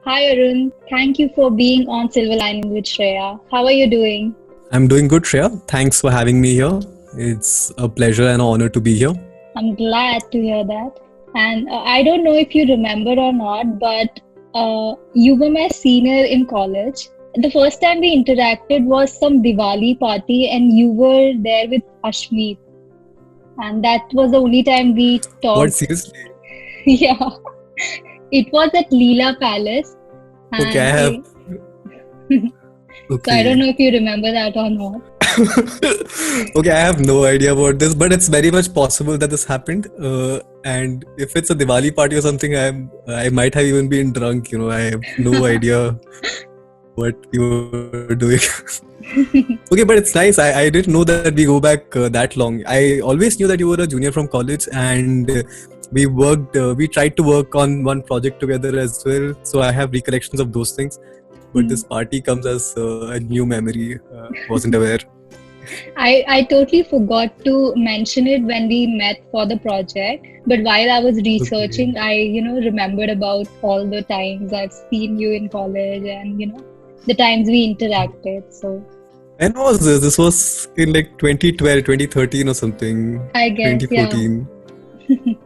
Hi Arun, thank you for being on Silver Lining with Shreya. How are you doing? I'm doing good, Shreya. Thanks for having me here. It's a pleasure and an honor to be here. I'm glad to hear that. And I don't know if you remember or not, but you were my senior in college. The first time we interacted was some Diwali party, and you were there with Ashmeet. And that was the only time we What, talked. seriously? Yeah, it was at Leela Palace. Okay, I And have. so I don't Okay. know if you remember that or not. Okay, I have no idea about this, but it's very much possible that this happened. And if it's a Diwali party or something, I might have even been drunk. I have no idea what you were doing. Okay, but it's nice. I didn't know that we go back that long. I always knew that you were a junior from college, and we worked. We tried to work on one project together as well. So I have recollections of those things. But this party comes as a new memory. Wasn't aware. I totally forgot to mention it when we met for the project, but while I was Okay. researching, I remembered about all the times I've seen you in college and the times we interacted. So When was this? This was in like 2012, 2013 or something. I guess, yeah. 2014.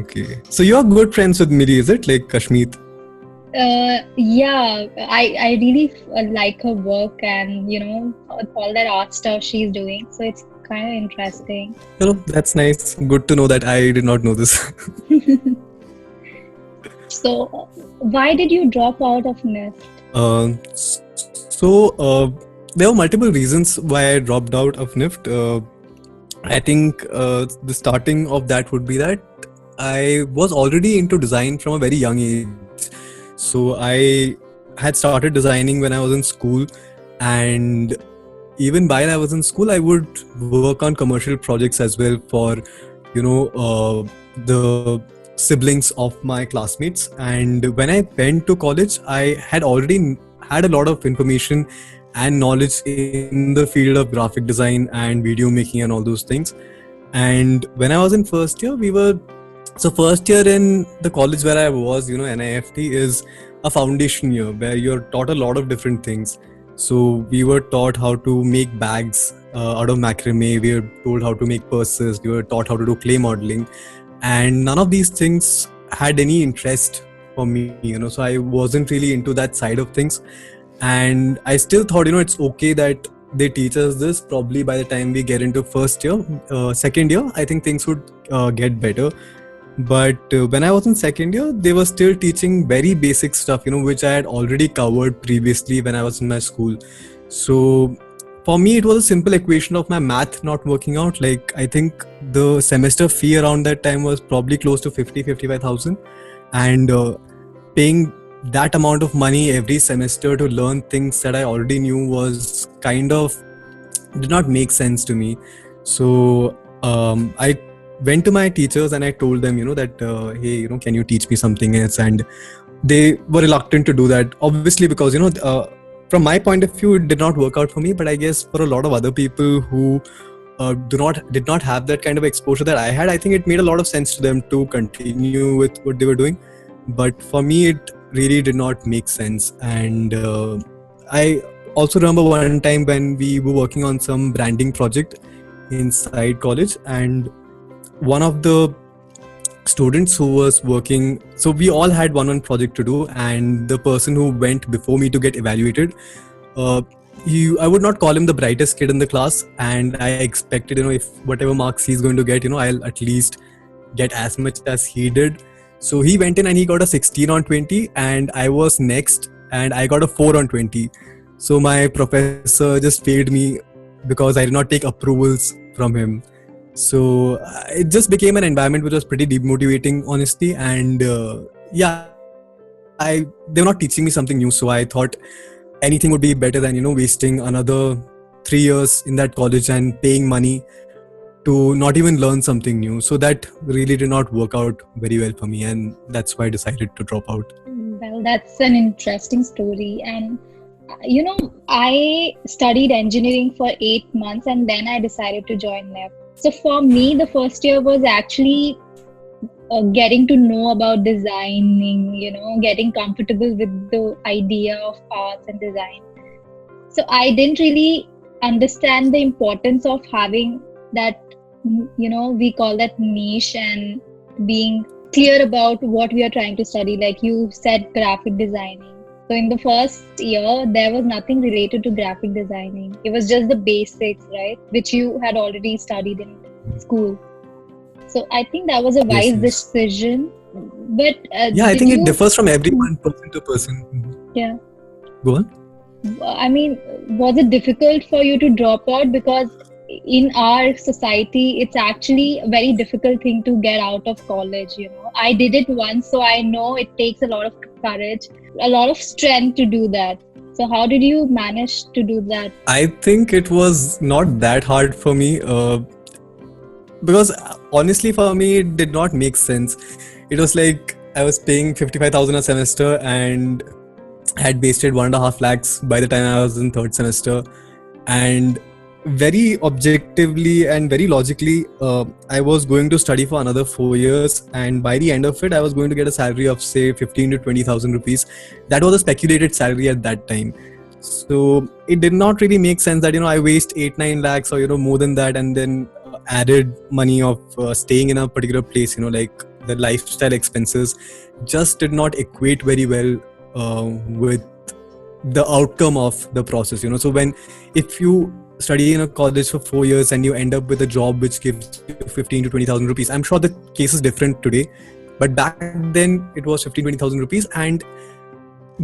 Okay. So you're good friends with Miri, is it? Like Kashmeet? Yeah, I really like her work and all that art stuff she's doing. So it's kind of interesting. That's nice. Good to know that I did not know this. So why did you drop out of NIST? Uh, so there were multiple reasons why I dropped out of NIFT. I think the starting of that would be that I was already into design from a very young age. So I had started designing when I was in school, and even while I was in school, I would work on commercial projects as well for, the siblings of my classmates. And when I went to college, I had already had a lot of information and knowledge in the field of graphic design and video making and all those things. And when I was in first year, so first year in the college where I was, NIFT is a foundation year where you're taught a lot of different things. So we were taught how to make bags out of macrame. We were told how to make purses. We were taught how to do clay modeling, and none of these things had any interest for me. So I wasn't really into that side of things, and I still thought, it's okay that they teach us this. Probably by the time we get into first year, second year, I think things would get better. But when I was in second year, they were still teaching very basic stuff, which I had already covered previously when I was in my school. So for me, it was a simple equation of my math not working out. Like, I think the semester fee around that time was probably close to 55,000, and paying that amount of money every semester to learn things that I already knew was kind of did not make sense to me. So I went to my teachers and I told them, that hey, can you teach me something else? And they were reluctant to do that, obviously, because from my point of view, it did not work out for me. But I guess for a lot of other people who did not have that kind of exposure that I had, I think it made a lot of sense to them to continue with what they were doing. But for me, it really did not make sense. And I also remember one time when we were working on some branding project inside college, and one of the students who was working, so we all had one project to do, and the person who went before me to get evaluated, uh, I would not call him the brightest kid in the class, and I expected, if whatever marks he's going to get, I'll at least get as much as he did. So he went in and he got a 16 on 20, and I was next and I got a 4 on 20. So my professor just failed me because I did not take approvals from him. So it just became an environment which was pretty demotivating, honestly. And they were not teaching me something new. So I thought anything would be better than wasting another 3 years in that college and paying money to not even learn something new. So that really did not work out very well for me, and that's why I decided to drop out. Well, that's an interesting story. And I studied engineering for 8 months and then I decided to join NEP. So for me, the first year was actually getting to know about designing, getting comfortable with the idea of arts and design. So I didn't really understand the importance of having that, we call that niche, and being clear about what we are trying to study. Like you said, graphic designing. So in the first year, there was nothing related to graphic designing. It was just the basics, right? Which you had already studied in school. So I think that was a wise decision. But yeah, I think it differs from everyone, person to person. Yeah. Go on. I mean, was it difficult for you to drop out? Because in our society, it's actually a very difficult thing to get out of college. I did it once, so I know it takes a lot of courage, a lot of strength to do that. So how did you manage to do that? I think it was not that hard for me, because honestly for me it did not make sense. It was like I was paying 55,000 a semester and had wasted 1.5 lakhs by the time I was in third semester. And very objectively and very logically, I was going to study for another 4 years, and by the end of it I was going to get a salary of say 15 to 20,000 rupees. That was a speculated salary at that time. So it did not really make sense that I waste 8-9 lakhs or more than that, and then added money of staying in a particular place. Like the lifestyle expenses just did not equate very well with the outcome of the process. So if you study in a college for 4 years and you end up with a job which gives you 15 to 20,000 rupees, I'm sure the case is different today, but back then it was 15-20,000 rupees. And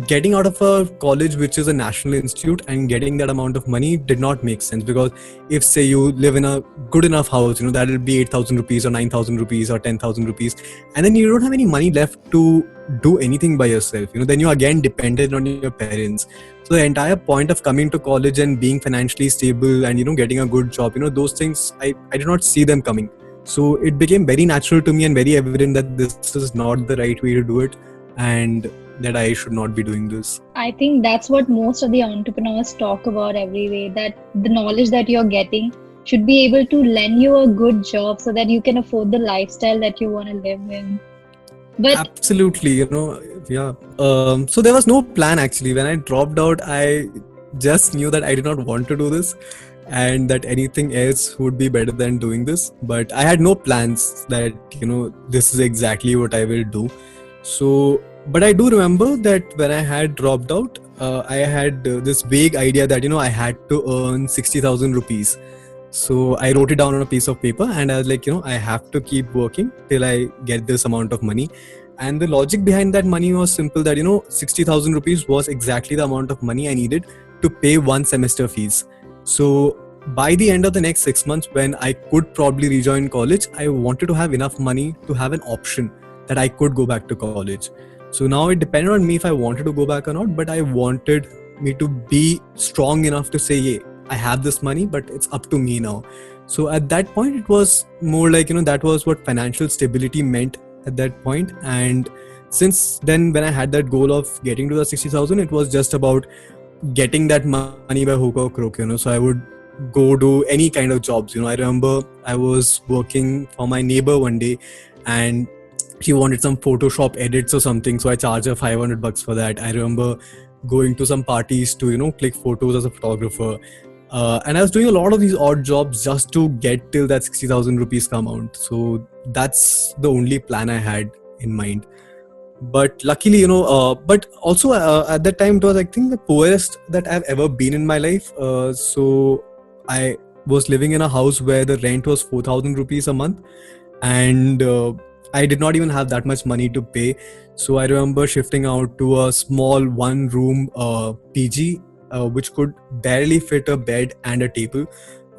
getting out of a college which is a national institute and getting that amount of money did not make sense, because if say you live in a good enough house, that will be 8,000 rupees or 9,000 rupees or 10,000 rupees, and then you don't have any money left to do anything by yourself, then you again dependent on your parents. So the entire point of coming to college and being financially stable and getting a good job, those things I did not see them coming. So it became very natural to me and very evident that this is not the right way to do it, and that I should not be doing this. I think that's what most of the entrepreneurs talk about every day, that the knowledge that you're getting should be able to lend you a good job so that you can afford the lifestyle that you want to live in. But absolutely, yeah. So there was no plan actually. When I dropped out, I just knew that I did not want to do this and that anything else would be better than doing this. But I had no plans that, this is exactly what I will do. So, but I do remember that when I had dropped out, I had this vague idea that, I had to earn 60,000 rupees. So I wrote it down on a piece of paper and I was like, I have to keep working till I get this amount of money. And the logic behind that money was simple, that, 60,000 rupees was exactly the amount of money I needed to pay one semester fees. So by the end of the next 6 months, when I could probably rejoin college, I wanted to have enough money to have an option that I could go back to college. So now it depended on me if I wanted to go back or not, but I wanted me to be strong enough to say, yeah, I have this money, but it's up to me now. So at that point, it was more like, that was what financial stability meant at that point. And since then, when I had that goal of getting to the 60,000, it was just about getting that money by hook or crook, So I would go do any kind of jobs. I remember I was working for my neighbor one day and she wanted some Photoshop edits or something. So I charged her $500 for that. I remember going to some parties to, click photos as a photographer. And I was doing a lot of these odd jobs just to get till that 60,000 rupees come out. So that's the only plan I had in mind. But luckily, but also at that time, it was, I think, the poorest that I've ever been in my life. So I was living in a house where the rent was 4,000 rupees a month. And I did not even have that much money to pay. So I remember shifting out to a small one-room PG, which could barely fit a bed and a table.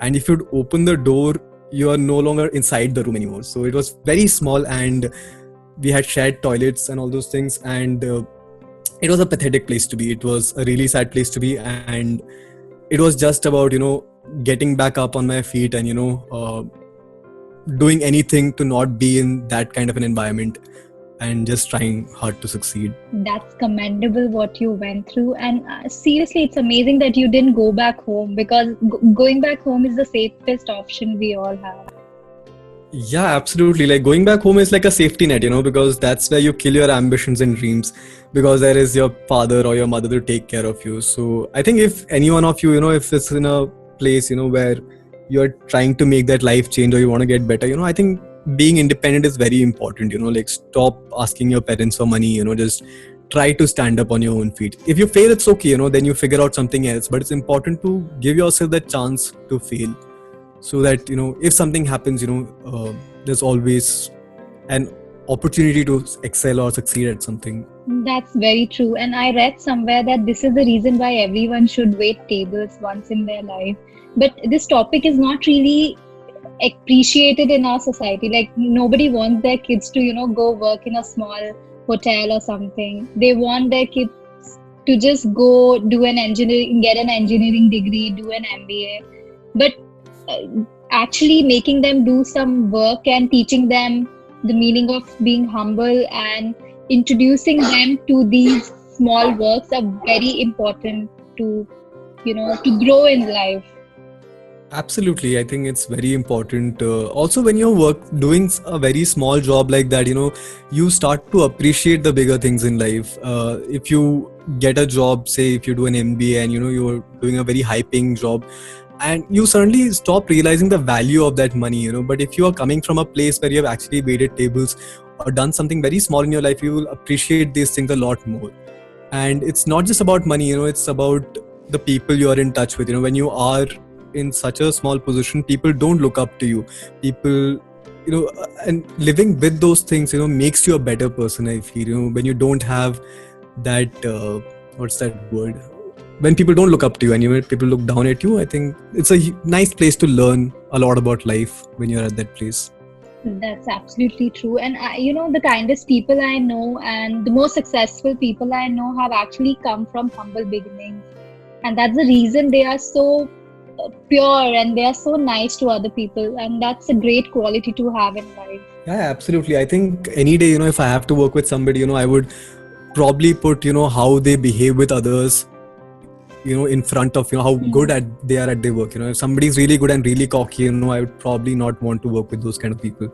And if you'd open the door, you are no longer inside the room anymore. So it was very small and we had shared toilets and all those things. And it was a pathetic place to be. It was a really sad place to be. And it was just about, getting back up on my feet and, doing anything to not be in that kind of an environment and just trying hard to succeed. That's commendable what you went through, and seriously, it's amazing that you didn't go back home, because going back home is the safest option we all have. Yeah, absolutely. Like going back home is like a safety net, because that's where you kill your ambitions and dreams, because there is your father or your mother to take care of you. So I think if any one of you, if it's in a place, where you're trying to make that life change or you want to get better, I think being independent is very important, like stop asking your parents for money, just try to stand up on your own feet. If you fail, it's okay, then you figure out something else, but it's important to give yourself that chance to fail, so that if something happens, there's always an opportunity to excel or succeed at something. That's very true. And I read somewhere that this is the reason why everyone should wait tables once in their life. But this topic is not really appreciated in our society. Like nobody wants their kids to, go work in a small hotel or something. They want their kids to just go do an engineering, get an engineering degree, do an MBA. But actually making them do some work and teaching them the meaning of being humble and introducing them to these small works are very important to to grow in life. Absolutely, I think it's very important. Also, when you're doing a very small job like that, you start to appreciate the bigger things in life. If you get a job, say if you do an MBA and you're doing a very high-paying job, and you suddenly stop realizing the value of that money. But if you are coming from a place where you have actually waited tables or done something very small in your life, you will appreciate these things a lot more. And it's not just about money, it's about the people you are in touch with. When you are in such a small position, people don't look up to you. People, and living with those things, makes you a better person, I feel. When you don't have that, what's that word? When people don't look up to you and people look down at you, I think it's a nice place to learn a lot about life when you're at that place. That's absolutely true. And the kindest people I know and the most successful people I know have actually come from humble beginnings. And that's the reason they are so pure and they are so nice to other people. And that's a great quality to have in life. Yeah, absolutely. I think any day, if I have to work with somebody, I would probably put, how they behave with others, in front of how good they are at their work. If somebody's really good and really cocky, I would probably not want to work with those kind of people.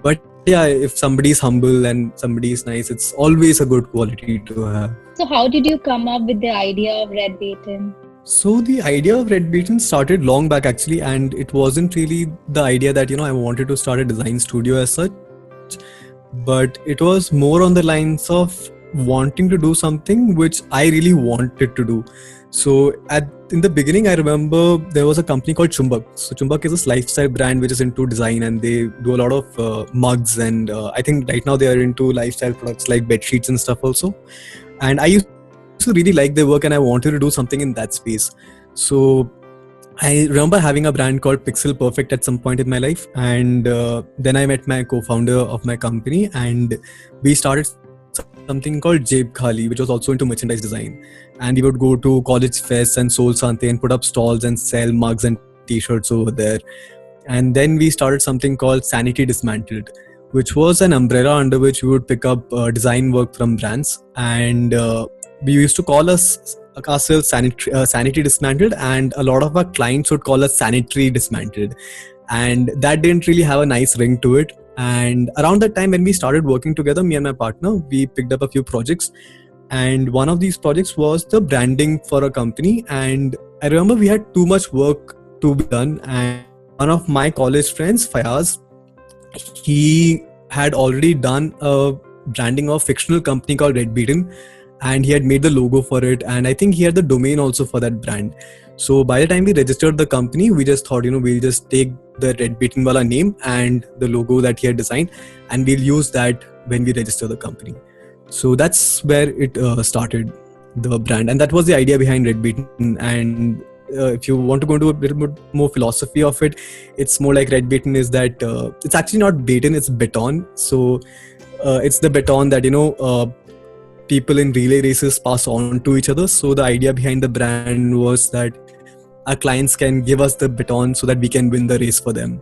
But yeah, if somebody's humble and somebody's nice, it's always a good quality to have. So how did you come up with the idea of Red Baton? So the idea of Red Baton started long back actually, and it wasn't really the idea that I wanted to start a design studio as such, but it was more on the lines of wanting to do something which I really wanted to do. So in the beginning, I remember there was a company called Chumbak. So Chumbak is a lifestyle brand which is into design, and they do a lot of mugs, and I think right now they are into lifestyle products like bed sheets and stuff also. And I used to really like their work and I wanted to do something in that space. So I remember having a brand called Pixel Perfect at some point in my life, and then I met my co-founder of my company, and we started something called Jeb Khali, which was also into merchandise design. And we would go to college fests and Soul Sante and put up stalls and sell mugs and t-shirts over there. And then we started something called Sanity Dismantled, which was an umbrella under which we would pick up design work from brands. And we used to call ourselves Sanity Dismantled, and a lot of our clients would call us Sanitary Dismantled. And that didn't really have a nice ring to it. And around that time when we started working together, me and my partner, we picked up a few projects. And one of these projects was the branding for a company. And I remember we had too much work to be done. And one of my college friends, Fayaz, he had already done a branding of a fictional company called Red Baton. And he had made the logo for it. And I think he had the domain also for that brand. So by the time we registered the company, we just thought, we'll just take the Red Baton wala name and the logo that he had designed, and we'll use that when we register the company. So that's where it started, the brand. And that was the idea behind Red Baton. And if you want to go into a little bit more philosophy of it, it's more like Red Baton is that it's actually not baton, it's baton. So it's the baton that, people in relay races pass on to each other. So the idea behind the brand was that our clients can give us the baton so that we can win the race for them.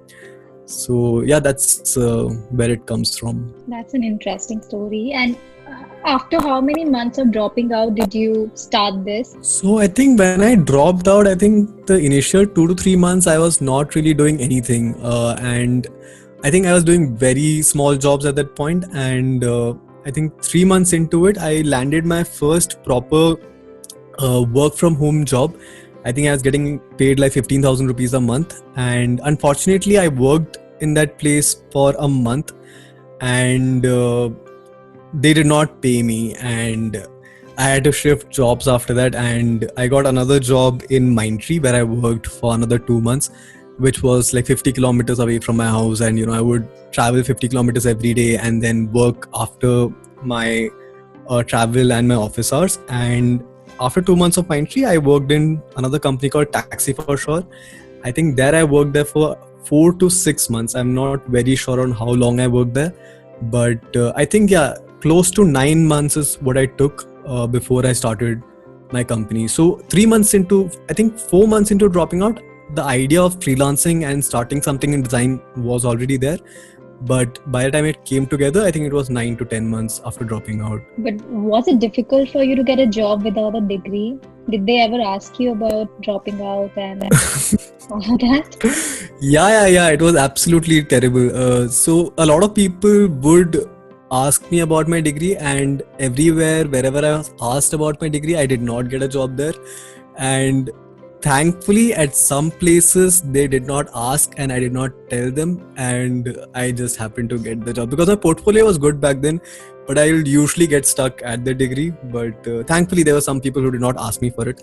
So yeah, that's where it comes from. That's an interesting story. And after how many months of dropping out did you start this? So I think when I dropped out, I think the initial 2 to 3 months I was not really doing anything. And I think I was doing very small jobs at that point, and I think 3 months into it, I landed my first proper work from home job. I think I was getting paid like 15,000 rupees a month, and unfortunately, I worked in that place for a month, and they did not pay me, and I had to shift jobs after that, and I got another job in Mindtree where I worked for another 2 months, which was like 50 kilometers away from my house, and I would travel 50 kilometers every day and then work after my travel and my office hours. And after 2 months of Mindtree, I worked in another company called Taxi for Sure. I think there I worked there for 4 to 6 months. I'm not very sure on how long I worked there, but I think close to 9 months is what I took before I started my company. So 3 months into, I think 4 months into dropping out, the idea of freelancing and starting something in design was already there. But by the time it came together, I think it was 9 to 10 months after dropping out. But was it difficult for you to get a job without a degree? Did they ever ask you about dropping out and all that? Yeah. It was absolutely terrible. So a lot of people would ask me about my degree, and everywhere, wherever I was asked about my degree, I did not get a job there. And thankfully, at some places, they did not ask and I did not tell them, and I just happened to get the job because my portfolio was good back then, but I would usually get stuck at the degree. But thankfully, there were some people who did not ask me for it.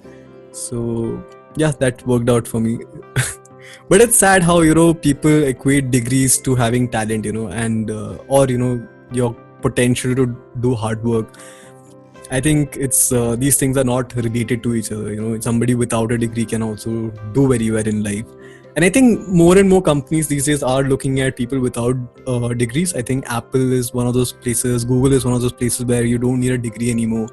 So yeah, that worked out for me. But it's sad how people equate degrees to having talent, and or your potential to do hard work. I think it's these things are not related to each other. Somebody without a degree can also do very well in life. And I think more and more companies these days are looking at people without degrees. I think Apple is one of those places, Google is one of those places where you don't need a degree anymore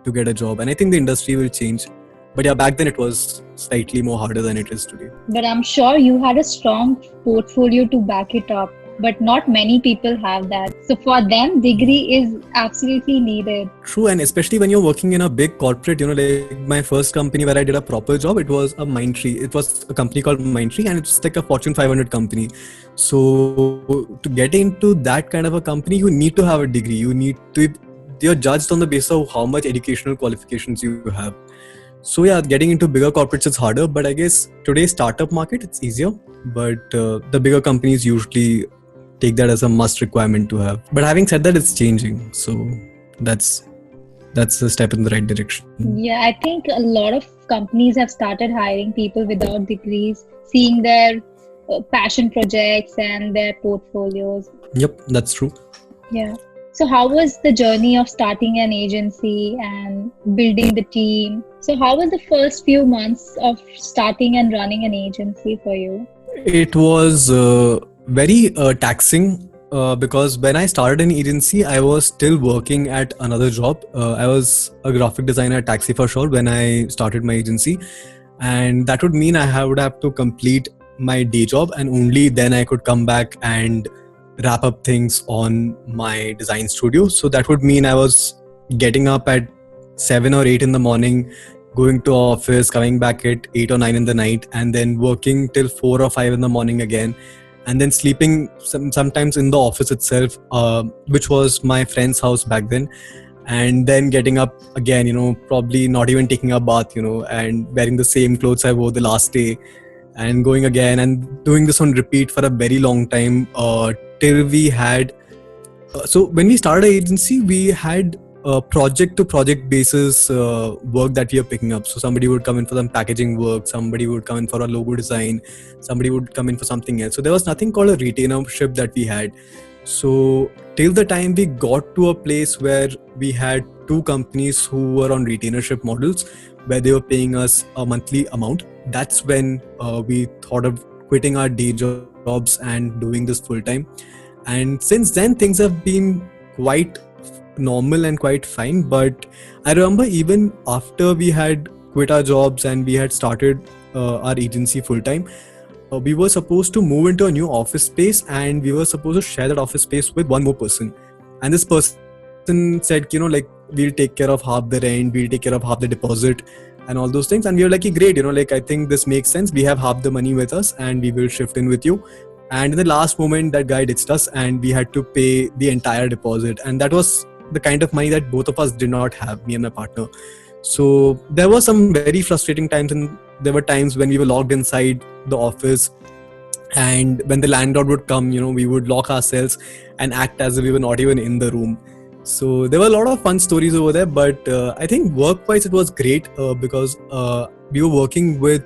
to get a job. And I think the industry will change. But yeah, back then it was slightly more harder than it is today. But I'm sure you had a strong portfolio to back it up. But not many people have that. So for them, degree is absolutely needed. True, and especially when you're working in a big corporate, like my first company where I did a proper job, it was a Mindtree. It was a company called Mindtree, and it's like a Fortune 500 company. So to get into that kind of a company, you need to have a degree. You're judged on the basis of how much educational qualifications you have. So yeah, getting into bigger corporates is harder, but I guess today's startup market, it's easier. But the bigger companies usually take that as a must requirement to have. But having said that, it's changing. So that's a step in the right direction. Yeah, I think a lot of companies have started hiring people without degrees, seeing their passion projects and their portfolios. Yep, that's true. Yeah. So how was the journey of starting an agency and building the team? So how was the first few months of starting and running an agency for you? It was very taxing because when I started an agency, I was still working at another job. I was a graphic designer at Taxi for Sure when I started my agency, and that would mean I would have to complete my day job, and only then I could come back and wrap up things on my design studio. So that would mean I was getting up at 7 or 8 in the morning, going to office, coming back at 8 or 9 in the night, and then working till 4 or 5 in the morning again, and then sleeping sometimes in the office itself, which was my friend's house back then, and then getting up again, probably not even taking a bath, and wearing the same clothes I wore the last day, and going again and doing this on repeat for a very long time till we had so when we started our agency, we had project to project basis work that we are picking up. So somebody would come in for some packaging work, somebody would come in for a logo design, somebody would come in for something else. So there was nothing called a retainership that we had. So till the time we got to a place where we had two companies who were on retainership models, where they were paying us a monthly amount, that's when we thought of quitting our day jobs and doing this full time. And since then things have been quite normal and quite fine. But I remember even after we had quit our jobs and we had started our agency full time, we were supposed to move into a new office space, and we were supposed to share that office space with one more person. And this person said, we'll take care of half the rent, we'll take care of half the deposit and all those things. And we were like, great, I think this makes sense. We have half the money with us and we will shift in with you. And in the last moment, that guy ditched us, and we had to pay the entire deposit. And that was the kind of money that both of us did not have, me and my partner. So there were some very frustrating times, and there were times when we were locked inside the office, and when the landlord would come, we would lock ourselves and act as if we were not even in the room. So there were a lot of fun stories over there, but I think work-wise it was great because we were working with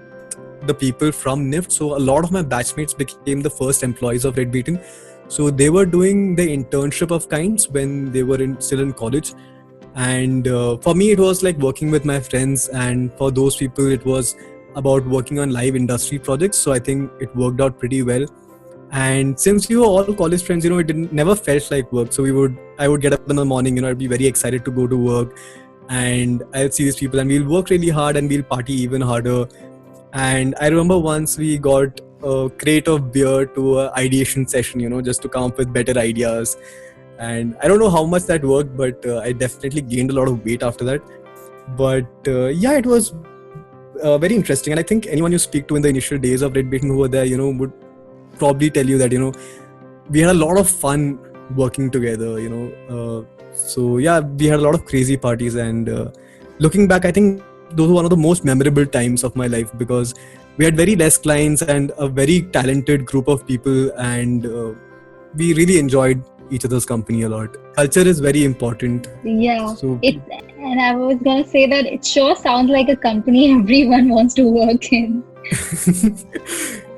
the people from NIFT. So a lot of my batchmates became the first employees of Red Beaten. So they were doing the internship of kinds when they were still in college. And for me, it was like working with my friends. And for those people, it was about working on live industry projects. So I think it worked out pretty well. And since we were all college friends, it never felt like work. So I would get up in the morning, I'd be very excited to go to work, and I'd see these people and we'll work really hard and we'll party even harder. And I remember once we got a crate of beer to an ideation session, just to come up with better ideas. And I don't know how much that worked, but I definitely gained a lot of weight after that. But yeah, it was very interesting. And I think anyone you speak to in the initial days of Red Beaten who were there, would probably tell you that, we had a lot of fun working together, so yeah, we had a lot of crazy parties. And looking back, I think those were one of the most memorable times of my life, because we had very less clients and a very talented group of people, and we really enjoyed each other's company a lot. Culture is very important. Yeah, and I was gonna say that it sure sounds like a company everyone wants to work in.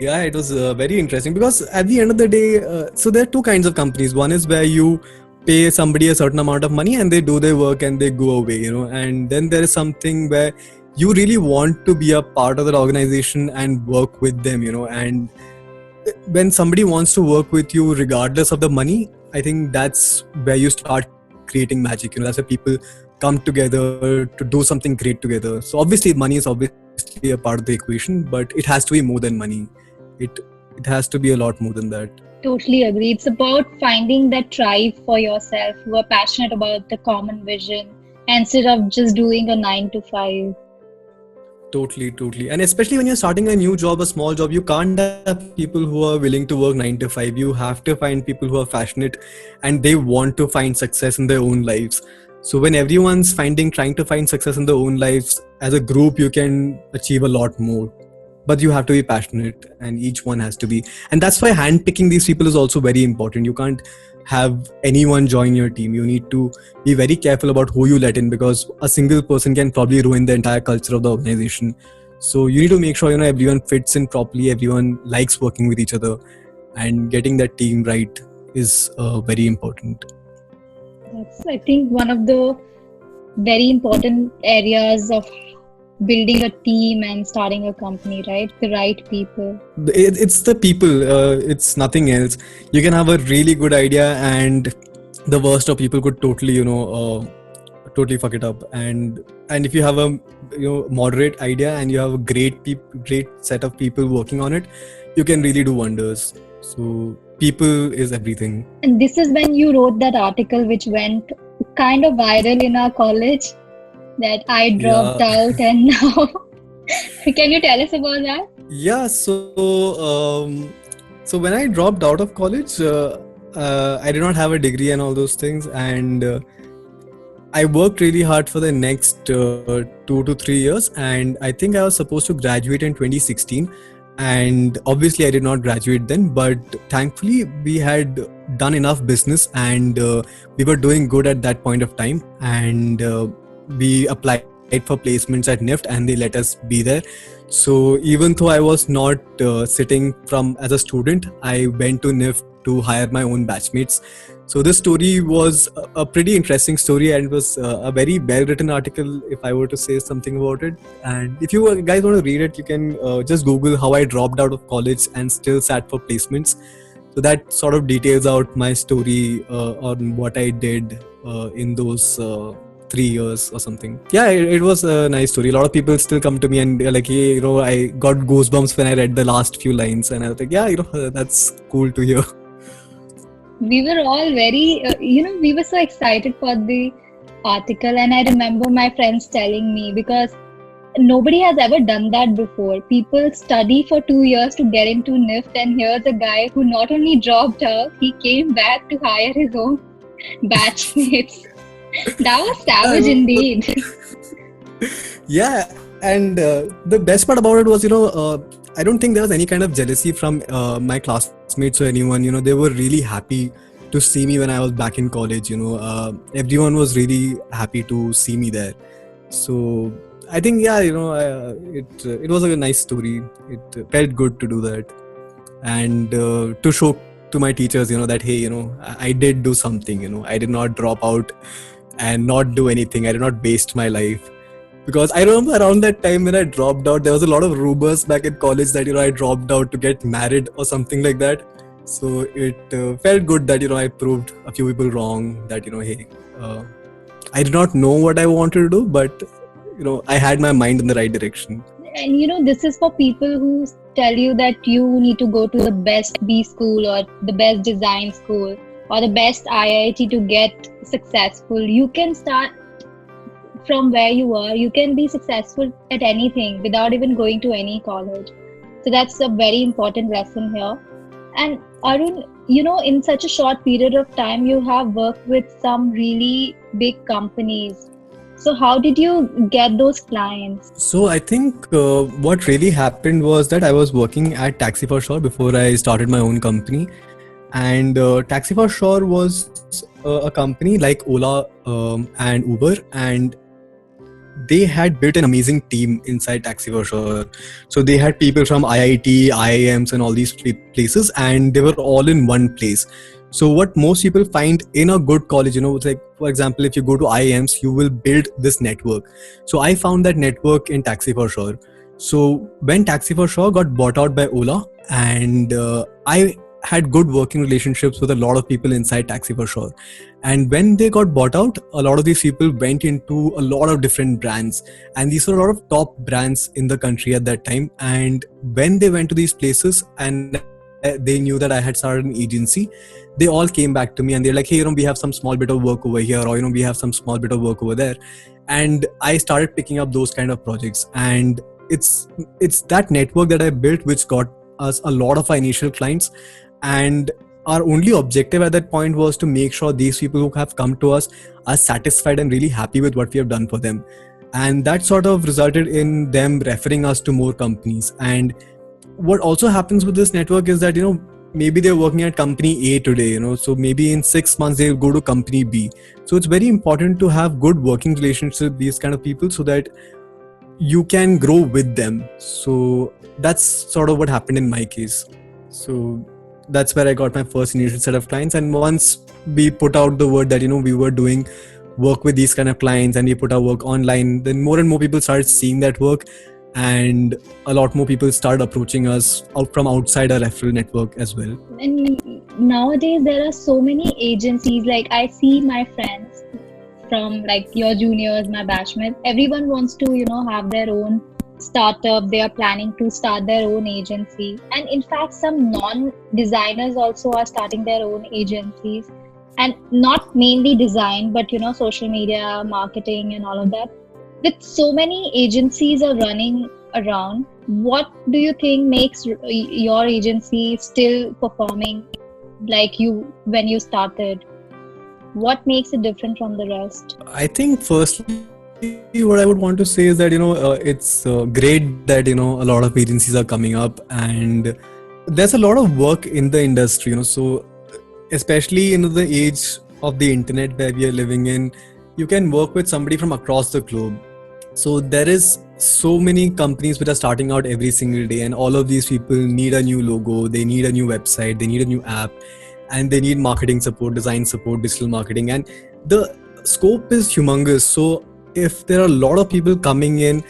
Yeah, it was very interesting, because at the end of the day, so there are two kinds of companies. One is where you pay somebody a certain amount of money and they do their work and they go away, and then there is something where you really want to be a part of that organization and work with them, and when somebody wants to work with you regardless of the money, I think that's where you start creating magic. That's where people come together to do something great together. So obviously money is obviously a part of the equation, but it has to be more than money. It has to be a lot more than that. Totally agree. It's about finding that tribe for yourself who are passionate about the common vision instead of just doing a 9 to 5. Totally. And especially when you're starting a new job, a small job, you can't have people who are willing to work 9 to 5. You have to find people who are passionate and they want to find success in their own lives. So when everyone's trying to find success in their own lives, as a group, you can achieve a lot more. But you have to be passionate, and each one has to be. And that's why handpicking these people is also very important. You can't have anyone join your team. You need to be very careful about who you let in, because a single person can probably ruin the entire culture of the organization. So you need to make sure everyone fits in properly, everyone likes working with each other, and getting that team right is very important. That's, I think, one of the very important areas of building a team and starting a company, right? The right people. It's the people, it's nothing else. You can have a really good idea and the worst of people could totally totally fuck it up. And if you have a moderate idea and you have a great set of people working on it, you can really do wonders. So people is everything. And this is when you wrote that article which went kind of viral in our college, that I dropped out and now. Can you tell us about that? Yeah, so when I dropped out of college, I did not have a degree and all those things, and I worked really hard for the next 2 to 3 years, and I think I was supposed to graduate in 2016, and obviously I did not graduate then, but thankfully we had done enough business and we were doing good at that point of time, and we applied for placements at NIFT and they let us be there. So even though I was not sitting as a student, I went to NIFT to hire my own batchmates. So this story was a pretty interesting story, and it was a very well written article if I were to say something about it. And if you guys want to read it, you can just Google how I dropped out of college and still sat for placements. So that sort of details out my story on what I did in those 3 years or something. Yeah, it was a nice story. A lot of people still come to me and they're like, hey, I got goosebumps when I read the last few lines, and I was like, yeah, that's cool to hear. We were all very, we were so excited for the article, and I remember my friends telling me, because nobody has ever done that before. People study for 2 years to get into NIFT, and here's a guy who not only dropped out, he came back to hire his own batchmates. That was savage indeed. Yeah, and the best part about it was, I don't think there was any kind of jealousy from my classmates or anyone. They were really happy to see me when I was back in college. Everyone was really happy to see me there. So I think, yeah, it was a nice story. It felt good to do that, and to show to my teachers, that hey, I did do something. I did not drop out and not do anything. I did not waste my life. Because I remember around that time when I dropped out, there was a lot of rumors back in college that I dropped out to get married or something like that. So it felt good that I proved a few people wrong. That hey, I did not know what I wanted to do, but I had my mind in the right direction. And this is for people who tell you that you need to go to the best B school or the best design school or the best IIT to get successful. You can start from where you are. You can be successful at anything without even going to any college. So that's a very important lesson here. And Arun, in such a short period of time, you have worked with some really big companies. So how did you get those clients? So I think what really happened was that I was working at Taxi for Sure before I started my own company. And Taxi for Sure was a company like Ola and Uber, and they had built an amazing team inside Taxi for Sure. So they had people from IIT, IIMs and all these places, and they were all in one place. So what most people find in a good college, it's like, for example, if you go to IIMs, you will build this network. So I found that network in Taxi for Sure. So when Taxi for Sure got bought out by Ola, and I had good working relationships with a lot of people inside Taxi for Sure. And when they got bought out, a lot of these people went into a lot of different brands. And these were a lot of top brands in the country at that time. And when they went to these places and they knew that I had started an agency, they all came back to me and they're like, hey, we have some small bit of work over here, or, we have some small bit of work over there. And I started picking up those kind of projects. And it's that network that I built which got us a lot of our initial clients. And our only objective at that point was to make sure these people who have come to us are satisfied and really happy with what we have done for them. And that sort of resulted in them referring us to more companies. And what also happens with this network is that, maybe they're working at company A today, so maybe in 6 months they'll go to company B. So it's very important to have good working relationships with these kind of people so that you can grow with them. So that's sort of what happened in my case. So that's where I got my first initial set of clients. And once we put out the word that, we were doing work with these kind of clients and we put our work online, then more and more people started seeing that work. And a lot more people started approaching us out from outside our referral network as well. And nowadays there are so many agencies. Like I see my friends from like your juniors, my batchmates, everyone wants to, have their own startup. They are planning to start their own agency. And in fact, some non-designers also are starting their own agencies. And not mainly design, but, social media, marketing and all of that. With so many agencies are running around, what do you think makes your agency still performing like you when you started? What makes it different from the rest? I think firstly, what I would want to say is that, it's great that, a lot of agencies are coming up and there's a lot of work in the industry, so especially in the age of the internet where we are living in, you can work with somebody from across the globe. So there is so many companies which are starting out every single day, and all of these people need a new logo, they need a new website, they need a new app, and they need marketing support, design support, digital marketing, and the scope is humongous. So if there are a lot of people coming in,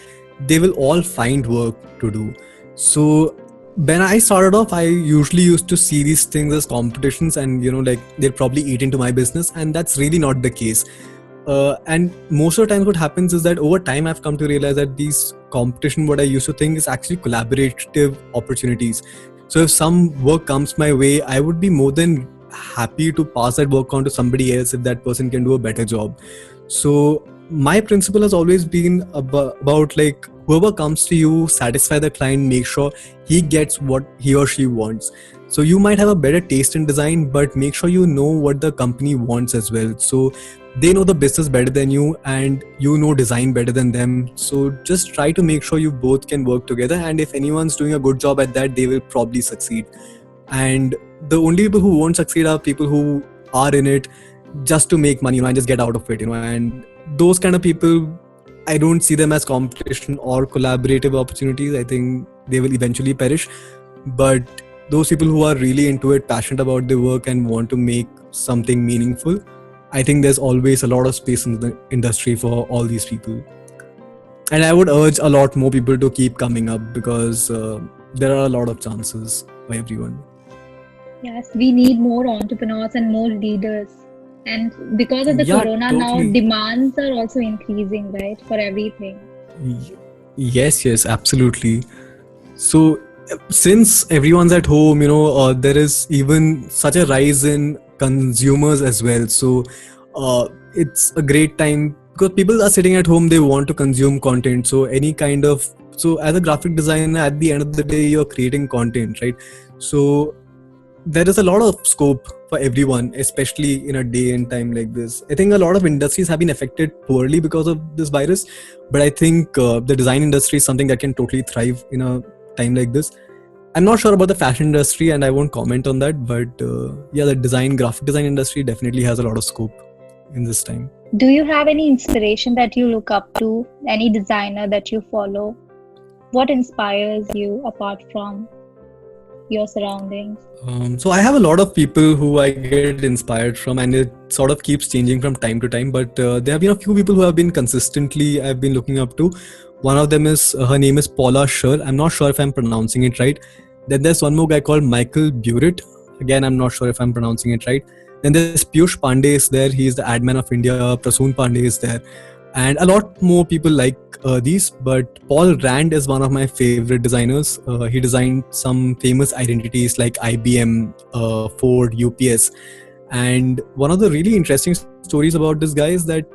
they will all find work to do. So when I started off, I usually used to see these things as competitions and, like they'll probably eat into my business, and that's really not the case. And most of the times what happens is that over time I've come to realize that these competition, what I used to think is actually collaborative opportunities. So if some work comes my way, I would be more than happy to pass that work on to somebody else if that person can do a better job. So my principle has always been about like whoever comes to you, satisfy the client, make sure he gets what he or she wants. So you might have a better taste in design, but make sure you know what the company wants as well. So they know the business better than you, and you know design better than them. So just try to make sure you both can work together, and if anyone's doing a good job at that, they will probably succeed. And the only people who won't succeed are people who are in it just to make money, and just get out of it, and those kind of people, I don't see them as competition or collaborative opportunities. I think they will eventually perish. But those people who are really into it, passionate about their work, and want to make something meaningful, I think there's always a lot of space in the industry for all these people. And I would urge a lot more people to keep coming up, because there are a lot of chances for everyone. Yes, we need more entrepreneurs and more leaders. And because of the Yeah, corona now, totally. demands are also increasing, right, for everything. Yes, absolutely. So, since everyone's at home, there is even such a rise in consumers as well. So, it's a great time because people are sitting at home, they want to consume content. So, as a graphic designer, at the end of the day, you're creating content, right? So, there is a lot of scope for everyone, especially in a day and time like this. I think a lot of industries have been affected poorly because of this virus, but I think the design industry is something that can totally thrive in a time like this. I'm not sure about the fashion industry, and I won't comment on that, but yeah, the graphic design industry definitely has a lot of scope in this time. Do you have any inspiration that you look up to? Any designer that you follow? What inspires you apart from your surroundings? So I have a lot of people who I get inspired from, and it sort of keeps changing from time to time. But there have been a few people who have been consistently I've been looking up to. One of them is her name is Paula Scher. I'm not sure if I'm pronouncing it right. Then there's one more guy called Michael Burett. Again, I'm not sure if I'm pronouncing it right. Then there's Piyush Pandey is there. He's the ad man of India. Prasoon Pandey is there, and a lot more people like these. But Paul Rand is one of my favorite designers. He designed some famous identities like IBM, Ford, UPS. And one of the really interesting stories about this guy is that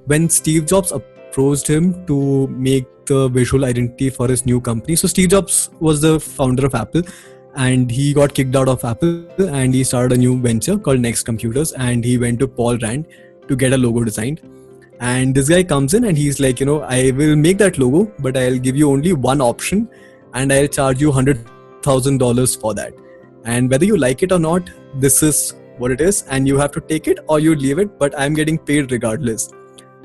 when Steve Jobs approached him to make the visual identity for his new company, so Steve Jobs was the founder of Apple, and he got kicked out of Apple, and he started a new venture called Next Computers, and he went to Paul Rand to get a logo designed. And this guy comes in and he's like, I will make that logo, but I'll give you only one option, and I'll charge you $100,000 for that. And whether you like it or not, this is what it is, and you have to take it or you leave it, but I'm getting paid regardless.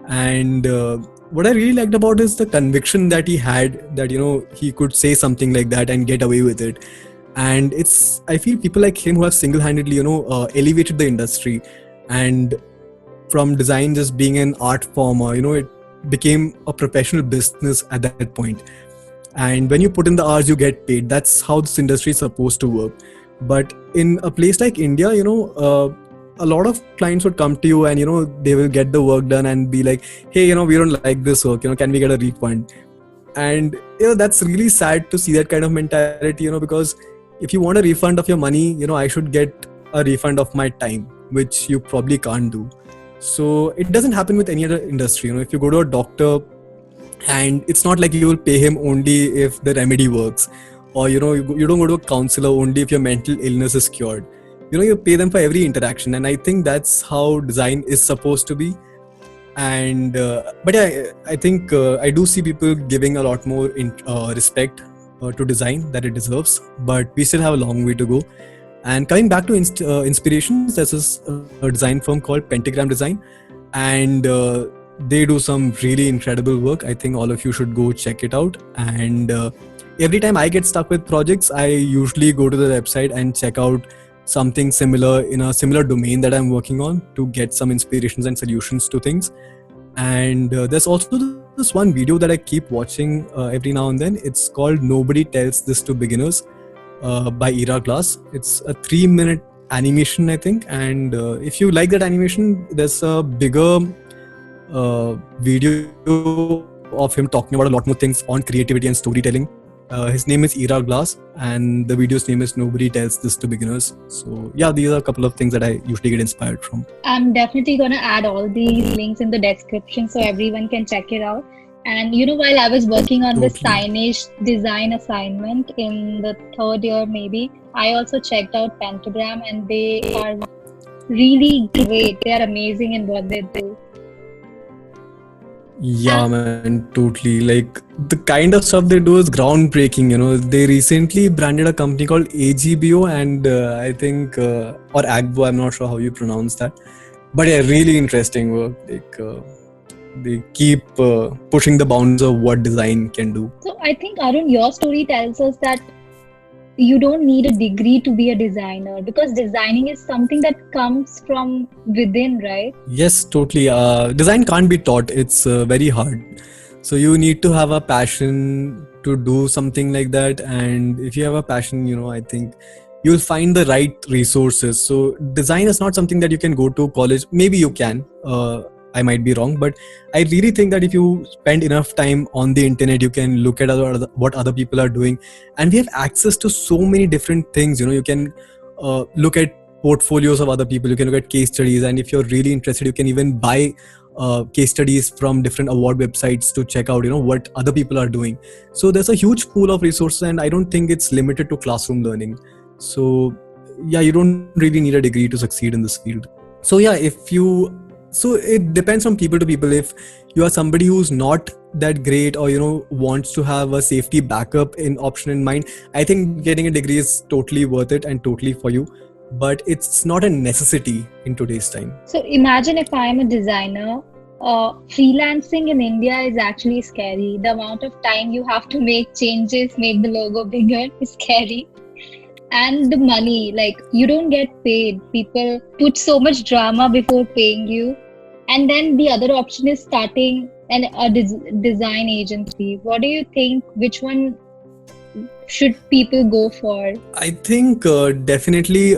And what I really liked about is the conviction that he had, that he could say something like that and get away with it. And I feel people like him who have single-handedly elevated the industry, and from design just being an art form, or it became a professional business at that point. And when you put in the hours, you get paid. That's how this industry is supposed to work. But in a place like India, a lot of clients would come to you, and they will get the work done and be like, hey, we don't like this work, can we get a refund? And that's really sad to see that kind of mentality, because if you want a refund of your money, I should get a refund of my time, which you probably can't do. So it doesn't happen with any other industry. If you go to a doctor, and it's not like you will pay him only if the remedy works, or you don't go to a counselor only if your mental illness is cured. You pay them for every interaction, and I think that's how design is supposed to be. And but yeah, I think I do see people giving a lot more respect to design that it deserves, but we still have a long way to go. And coming back to inspirations, there's this a design firm called Pentagram Design, and they do some really incredible work. I think all of you should go check it out. And every time I get stuck with projects, I usually go to the website and check out something similar in a similar domain that I'm working on to get some inspirations and solutions to things. And there's also this one video that I keep watching every now and then. It's called Nobody Tells This to Beginners by Ira Glass. It's a 3-minute animation, I think. And if you like that animation, there's a bigger video of him talking about a lot more things on creativity and storytelling. His name is Ira Glass, and the video's name is Nobody Tells This to Beginners. So yeah, these are a couple of things that I usually get inspired from. I'm definitely going to add all these links in the description so everyone can check it out. And while I was working on the Totally. signage design assignment in the third year, maybe, I also checked out Pentagram, and they are really great. They are amazing in what they do. Yeah, And man, totally. Like the kind of stuff they do is groundbreaking. They recently branded a company called AGBO, and I think or Agbo. I'm not sure how you pronounce that, but yeah, really interesting work. Like they keep pushing the bounds of what design can do. so I think, Arun, your story tells us that you don't need a degree to be a designer, because designing is something that comes from within, right? Yes, totally. Design can't be taught. It's very hard. So you need to have a passion to do something like that. And if you have a passion, I think you'll find the right resources. So design is not something that you can go to college. Maybe you can. I might be wrong, but I really think that if you spend enough time on the internet, you can look at what other people are doing, and we have access to so many different things. You can look at portfolios of other people, you can look at case studies, and if you're really interested, you can even buy case studies from different award websites to check out what other people are doing. So there's a huge pool of resources, and I don't think it's limited to classroom learning. So yeah, you don't really need a degree to succeed in this field. So yeah, so it depends from people to people. If you are somebody who's not that great, or wants to have a safety backup in option in mind, I think getting a degree is totally worth it and totally for you, but it's not a necessity in today's time. So imagine if I'm a designer. Freelancing in India is actually scary. The amount of time you have to make changes, make the logo bigger, is scary. And the money, like, you don't get paid. People put so much drama before paying you. And then the other option is starting a design agency. What do you think? Which one should people go for? I think definitely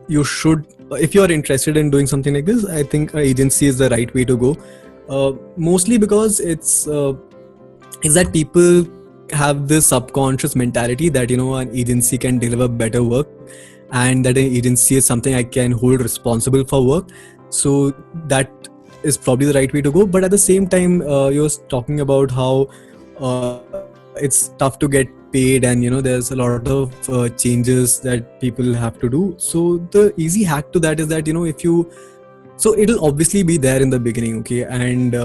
you should, if you are interested in doing something like this, I think an agency is the right way to go. Mostly because it's that people have this subconscious mentality that an agency can deliver better work, and that an agency is something I can hold responsible for work. So that is probably the right way to go. But at the same time, you're talking about how it's tough to get paid, and there's a lot of changes that people have to do. So the easy hack to that is that if you so it'll obviously be there in the beginning, okay, and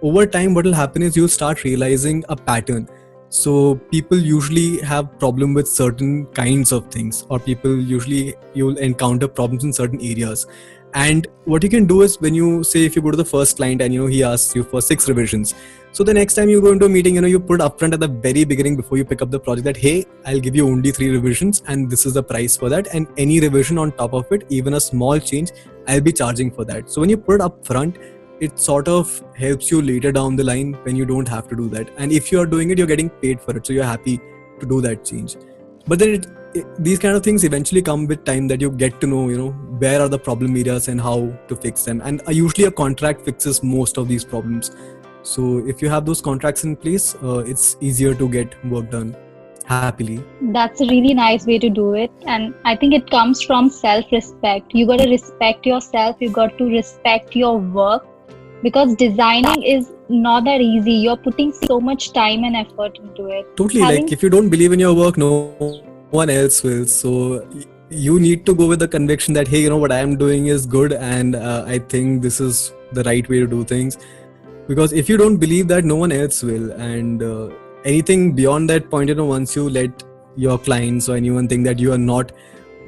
over time what will happen is you'll start realizing a pattern. So people usually have problem with certain kinds of things, or you'll encounter problems in certain areas. And what you can do is, when you say, if you go to the first client and he asks you for 6 revisions, so the next time you go into a meeting, you put upfront at the very beginning before you pick up the project that, hey, I'll give you only 3 revisions and this is the price for that, and any revision on top of it, even a small change, I'll be charging for that. So when you put it up front, it sort of helps you later down the line when you don't have to do that. And if you are doing it, you're getting paid for it, so you're happy to do that change. But then these kind of things eventually come with time, that you get to know where are the problem areas and how to fix them. And usually a contract fixes most of these problems. So if you have those contracts in place, it's easier to get work done happily. That's a really nice way to do it. And I think it comes from self-respect. You got to respect yourself. You got to respect your work, because designing is not that easy. You're putting so much time and effort into it. Totally. Like, if you don't believe in your work, no one else will. So you need to go with the conviction that, hey, what I am doing is good, and I think this is the right way to do things. Because if you don't believe that, no one else will. And anything beyond that point, once you let your clients or anyone think that you are not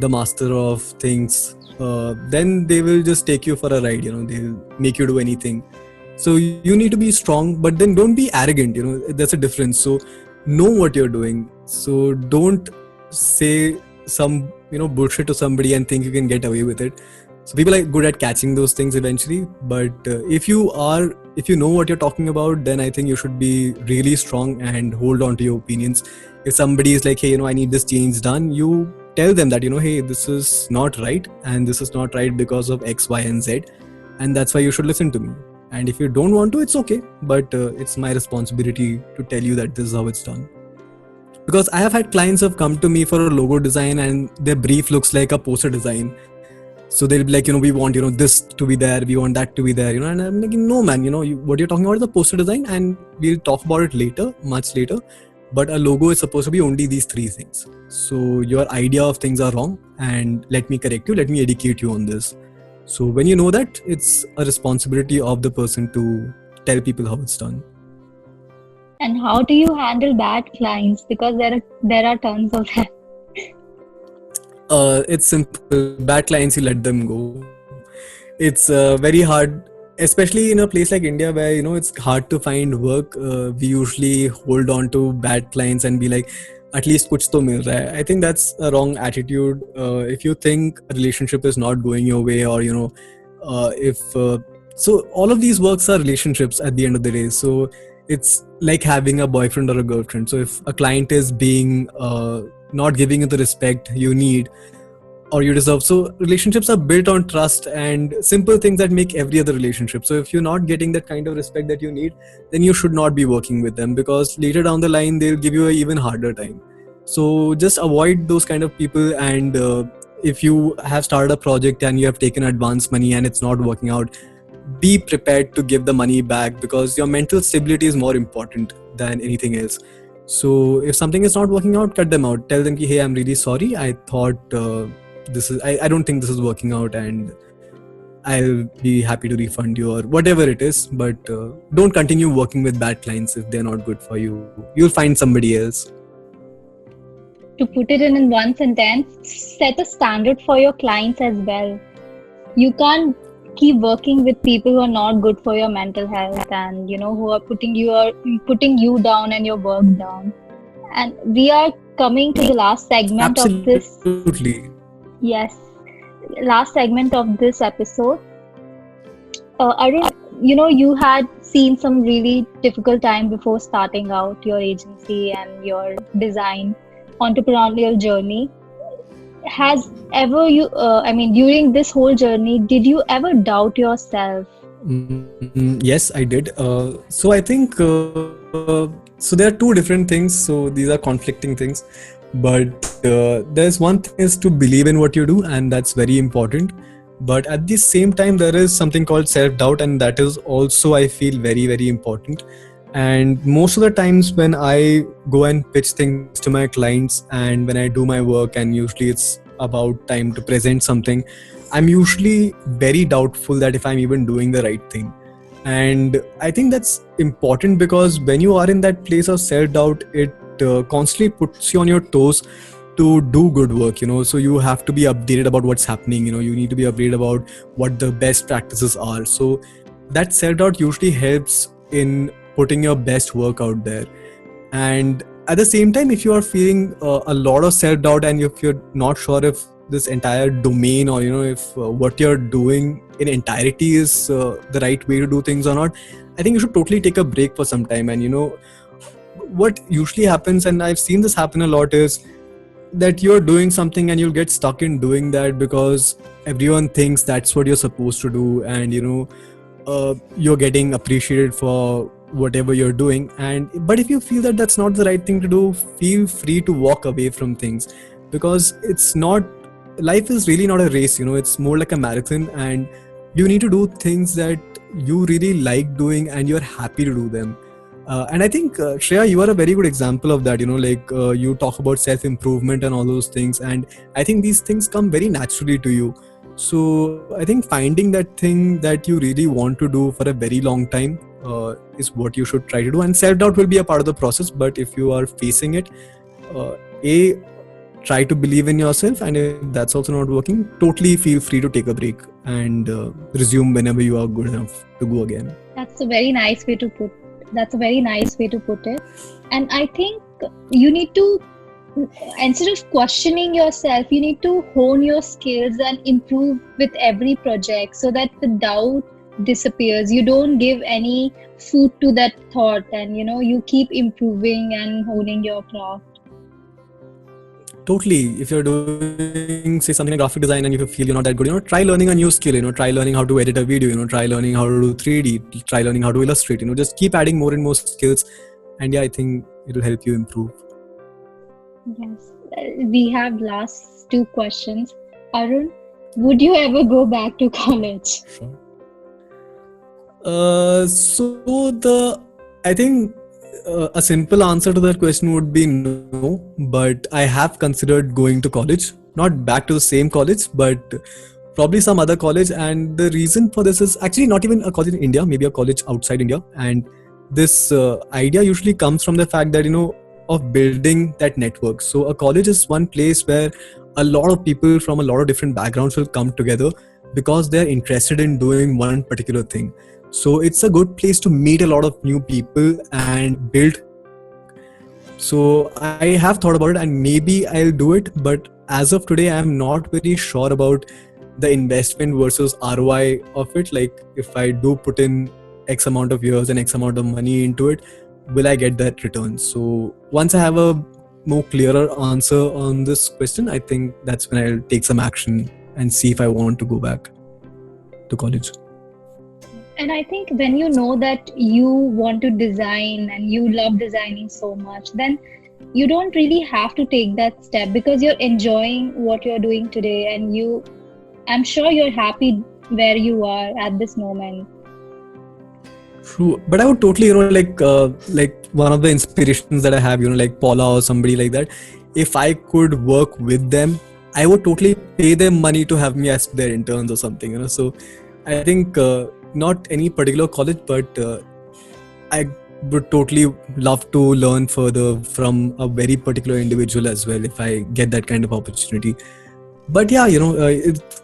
the master of things, then they will just take you for a ride. They'll make you do anything. So you need to be strong, but then don't be arrogant. There's a difference. So know what you're doing. So don't say some bullshit to somebody and think you can get away with it. So people are good at catching those things eventually. But if you know what you're talking about, then I think you should be really strong and hold on to your opinions. If somebody is like, hey, I need this change done, you tell them that, hey, this is not right, and this is not right because of X, Y, and Z, and that's why you should listen to me. And if you don't want to, it's okay, but it's my responsibility to tell you that this is how it's done. Because I have had clients who have come to me for a logo design, and their brief looks like a poster design. So they'll be like, we want, this to be there, we want that to be there, and I'm like, no man, what you're talking about is the poster design, and we'll talk about it later, much later. But a logo is supposed to be only these three things. So your idea of things are wrong, and let me correct you, let me educate you on this. So when you know that, it's a responsibility of the person to tell people how it's done. And how do you handle bad clients? Because there are tons of them. It's simple. Bad clients, you let them go. It's very hard, especially in a place like India where it's hard to find work. We usually hold on to bad clients and be like, at least kuch to mil raha hai. I think that's a wrong attitude. If you think a relationship is not going your way, or if so, all of these works are relationships at the end of the day. So it's like having a boyfriend or a girlfriend. So if a client is being not giving you the respect you need or you deserve, so relationships are built on trust and simple things that make every other relationship. So if you're not getting that kind of respect that you need, then you should not be working with them, because later down the line they'll give you an even harder time. So just avoid those kind of people. And if you have started a project and you have taken advance money and it's not working out, be prepared to give the money back, because your mental stability is more important than anything else. So if something is not working out, cut them out. Tell them ki, hey, I'm really sorry. I thought I don't think this is working out, and I'll be happy to refund you or whatever it is. But don't continue working with bad clients if they're not good for you. You'll find somebody else. To put it in one sentence, set a standard for your clients as well. You can't keep working with people who are not good for your mental health, and who are putting you down and your work down. And we are coming to the last segment of this. Absolutely. Yes, last segment of this episode. Arun, you had seen some really difficult time before starting out your agency and your design entrepreneurial journey. Has ever during this whole journey, did you ever doubt yourself? Yes, I did. So I think so there are two different things. So these are conflicting things, but there's one thing is to believe in what you do, and that's very important. But at the same time, there is something called self-doubt, and that is also, I feel, very, very important. And most of the times when I go and pitch things to my clients, and when I do my work, and usually it's about time to present something, I'm usually very doubtful that if I'm even doing the right thing. And I think that's important, because when you are in that place of self-doubt, it constantly puts you on your toes to do good work, so you have to be updated about what's happening, you need to be updated about what the best practices are. So that self-doubt usually helps in putting your best work out there. And at the same time, if you are feeling a lot of self-doubt, and if you're not sure if this entire domain, or if what you're doing in entirety is the right way to do things or not, I think you should totally take a break for some time. And what usually happens, and I've seen this happen a lot, is that you're doing something and you'll get stuck in doing that because everyone thinks that's what you're supposed to do, and you're getting appreciated for whatever you're doing. But if you feel that that's not the right thing to do, feel free to walk away from things, because life is really not a race, it's more like a marathon, and you need to do things that you really like doing and you're happy to do them. And I think Shreya, you are a very good example of that. You talk about self-improvement and all those things, and I think these things come very naturally to you. So I think finding that thing that you really want to do for a very long time is what you should try to do. And self-doubt will be a part of the process, but if you are facing it, try to believe in yourself, and if that's also not working, totally feel free to take a break and resume whenever you are good enough to go again. That's a very nice way to put it. And I think you need to, instead of questioning yourself, you need to hone your skills and improve with every project, so that the doubt disappears. You don't give any food to that thought, and you keep improving and honing your craft. Totally. If you're doing, say, something like graphic design, and if you feel you're not that good, try learning a new skill, try learning how to edit a video, try learning how to do 3D, try learning how to illustrate, just keep adding more and more skills. And yeah, I think it'll help you improve. Yes. We have last two questions. Arun, Would you ever go back to college? Sure. I think a simple answer to that question would be no, but I have considered going to college, not back to the same college, but probably some other college. And the reason for this is actually not even a college in India, maybe a college outside India. And this idea usually comes from the fact that, of building that network. So a college is one place where a lot of people from a lot of different backgrounds will come together because they're interested in doing one particular thing. So it's a good place to meet a lot of new people and build network. So I have thought about it and maybe I'll do it, but as of today I'm not very sure about the investment versus ROI of it. Like if I do put in X amount of years and X amount of money into it, will I get that return? So once I have a more clearer answer on this question, I think that's when I'll take some action and see if I want to go back to college. And I think when you know that you want to design and you love designing so much, then you don't really have to take that step because you're enjoying what you're doing today, and I'm sure you're happy where you are at this moment. True, but I would totally, like one of the inspirations that I have, like Paula or somebody like that. If I could work with them, I would totally pay them money to have me as their interns or something. So I think not any particular college, but I would totally love to learn further from a very particular individual as well if I get that kind of opportunity. But yeah,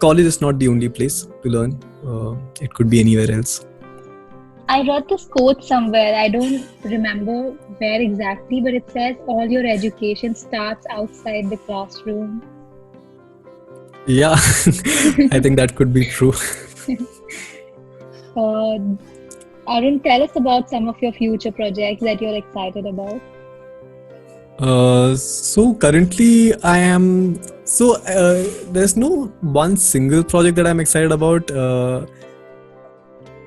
college is not the only place to learn. It could be anywhere else. I read this quote somewhere, I don't remember where exactly, but it says all your education starts outside the classroom. Yeah, I think that could be true. Arun, tell us about some of your future projects that you're excited about. So currently I am, there's no one single project that I'm excited about.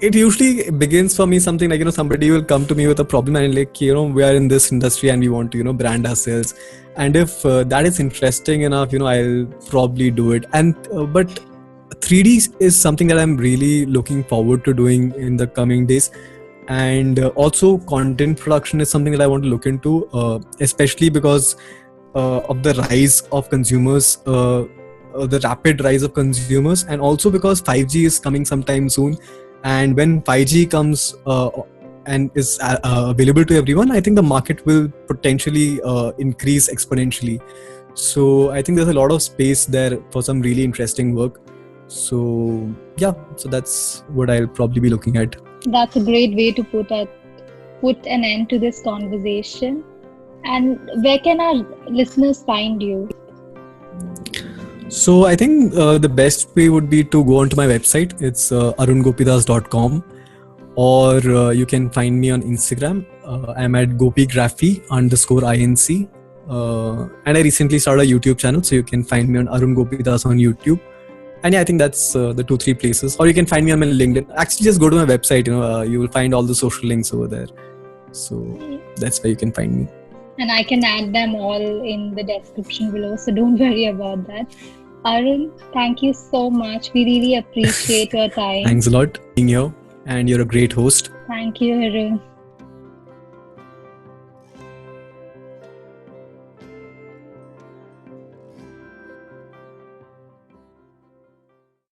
It usually begins for me something like, somebody will come to me with a problem and like, we are in this industry and we want to, brand ourselves. And if that is interesting enough, I'll probably do it. And, but 3D is something that I'm really looking forward to doing in the coming days. And also content production is something that I want to look into, especially because of the rise of consumers, the rapid rise of consumers, and also because 5G is coming sometime soon. And when 5G comes and is available to everyone, I think the market will potentially increase exponentially. So I think there's a lot of space there for some really interesting work. So yeah, so that's what I'll probably be looking at. That's a great way to put an end to this conversation. And where can our listeners find you? So I think the best way would be to go onto my website. It's arungopidas.com, or you can find me on Instagram. I'm at gopigraphy_inc. And I recently started a YouTube channel, so you can find me on Arun Gopidas on YouTube. And yeah, I think that's the 2-3 places. Or you can find me on my LinkedIn. Actually, just go to my website. You will find all the social links over there. So that's where you can find me. And I can add them all in the description below, so don't worry about that. Arun, thank you so much. We really appreciate your time. Thanks a lot for being here, and you're a great host. Thank you, Arun.